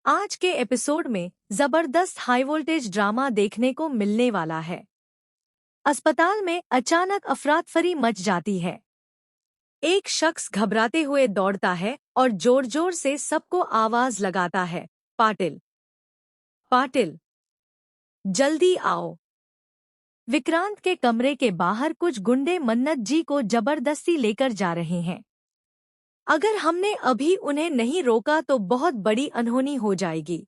आज के एपिसोड में जबरदस्त हाई वोल्टेज ड्रामा देखने को मिलने वाला है। अस्पताल में अचानक अफरा-तफरी मच जाती है। एक शख्स घबराते हुए दौड़ता है और जोर जोर से सबको आवाज लगाता है, पाटिल, पाटिल, जल्दी आओ। विक्रांत के कमरे के बाहर कुछ गुंडे मन्नत जी को जबरदस्ती लेकर जा रहे हैं। अगर हमने अभी उन्हें नहीं रोका तो बहुत बड़ी अनहोनी हो जाएगी।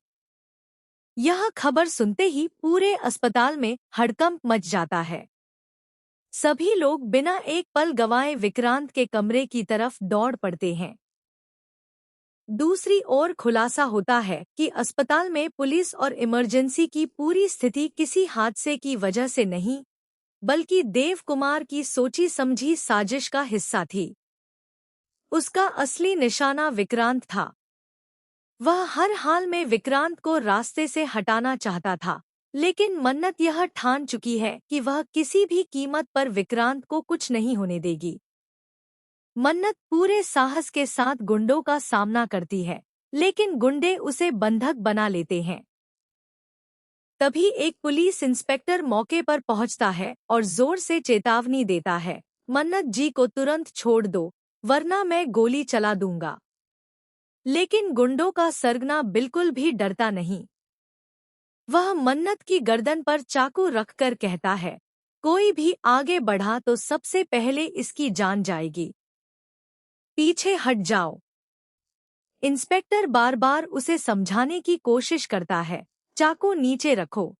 यह खबर सुनते ही पूरे अस्पताल में हड़कंप मच जाता है। सभी लोग बिना एक पल गंवाए विक्रांत के कमरे की तरफ दौड़ पड़ते हैं। दूसरी ओर खुलासा होता है कि अस्पताल में पुलिस और इमरजेंसी की पूरी स्थिति किसी हादसे की वजह से नहीं, बल्कि देव कुमार की सोची समझी साजिश का हिस्सा थी। उसका असली निशाना विक्रांत था। वह हर हाल में विक्रांत को रास्ते से हटाना चाहता था, लेकिन मन्नत यह ठान चुकी है कि वह किसी भी कीमत पर विक्रांत को कुछ नहीं होने देगी। मन्नत पूरे साहस के साथ गुंडों का सामना करती है, लेकिन गुंडे उसे बंधक बना लेते हैं। तभी एक पुलिस इंस्पेक्टर मौके पर पहुंचता है और जोर से चेतावनी देता है, मन्नत जी को तुरंत छोड़ दो, वरना मैं गोली चला दूंगा। लेकिन गुंडों का सरगना बिल्कुल भी डरता नहीं। वह मन्नत की गर्दन पर चाकू रखकर कहता है, कोई भी आगे बढ़ा तो सबसे पहले इसकी जान जाएगी। पीछे हट जाओ। इंस्पेक्टर बार बार उसे समझाने की कोशिश करता है, चाकू नीचे रखो।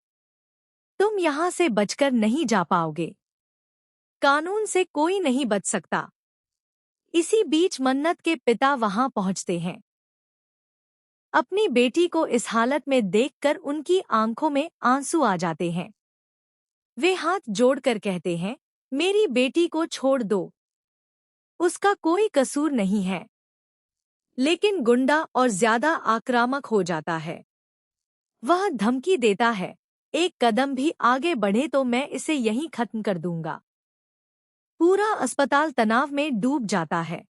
तुम यहाँ से बचकर नहीं जा पाओगे। कानून से कोई नहीं बच सकता। इसी बीच मन्नत के पिता वहां पहुंचते हैं। अपनी बेटी को इस हालत में देखकर उनकी आंखों में आंसू आ जाते हैं। वे हाथ जोड़कर कहते हैं, मेरी बेटी को छोड़ दो। उसका कोई कसूर नहीं है। लेकिन गुंडा और ज्यादा आक्रामक हो जाता है। वह धमकी देता है, एक कदम भी आगे बढ़े तो मैं इसे यहीं खत्म कर दूंगा। पूरा अस्पताल तनाव में डूब जाता है।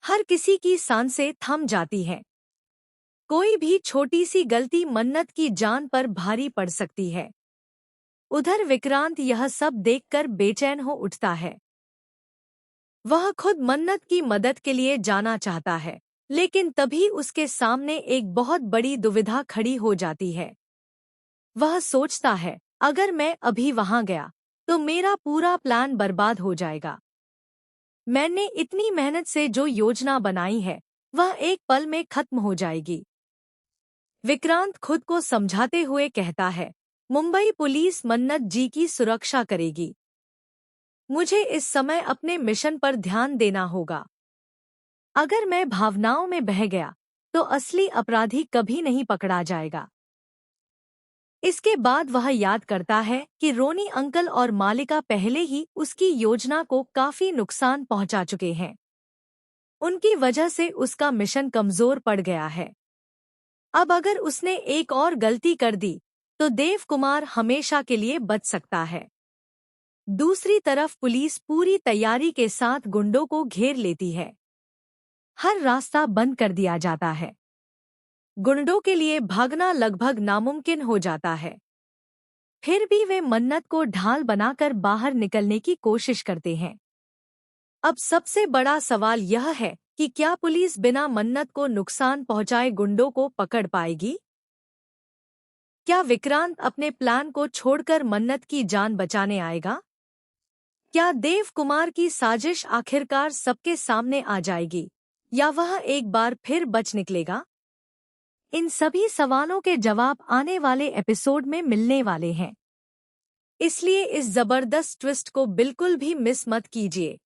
हर किसी की सांसें थम जाती हैं। कोई भी छोटी सी गलती मन्नत की जान पर भारी पड़ सकती है। उधर विक्रांत यह सब देखकर बेचैन हो उठता है। वह खुद मन्नत की मदद के लिए जाना चाहता है, लेकिन तभी उसके सामने एक बहुत बड़ी दुविधा खड़ी हो जाती है। वह सोचता है, अगर मैं अभी वहां गया तो मेरा पूरा प्लान बर्बाद हो जाएगा। मैंने इतनी मेहनत से जो योजना बनाई है, वह एक पल में खत्म हो जाएगी। विक्रांत खुद को समझाते हुए कहता है, मुंबई पुलिस मन्नत जी की सुरक्षा करेगी। मुझे इस समय अपने मिशन पर ध्यान देना होगा। अगर मैं भावनाओं में बह गया तो असली अपराधी कभी नहीं पकड़ा जाएगा। इसके बाद वह याद करता है कि रोनी अंकल और मालिका पहले ही उसकी योजना को काफी नुकसान पहुंचा चुके हैं। उनकी वजह से उसका मिशन कमजोर पड़ गया है। अब अगर उसने एक और गलती कर दी तो देव कुमार हमेशा के लिए बच सकता है। दूसरी तरफ पुलिस पूरी तैयारी के साथ गुंडों को घेर लेती है। हर रास्ता बंद कर दिया जाता है। गुंडों के लिए भागना लगभग नामुमकिन हो जाता है। फिर भी वे मन्नत को ढाल बनाकर बाहर निकलने की कोशिश करते हैं। अब सबसे बड़ा सवाल यह है कि क्या पुलिस बिना मन्नत को नुकसान पहुंचाए गुंडों को पकड़ पाएगी? क्या विक्रांत अपने प्लान को छोड़कर मन्नत की जान बचाने आएगा? क्या देव कुमार की साजिश आखिरकार सबके सामने आ जाएगी, या वह एक बार फिर बच निकलेगा? इन सभी सवालों के जवाब आने वाले एपिसोड में मिलने वाले हैं। इसलिए इस जबरदस्त ट्विस्ट को बिल्कुल भी मिस मत कीजिए।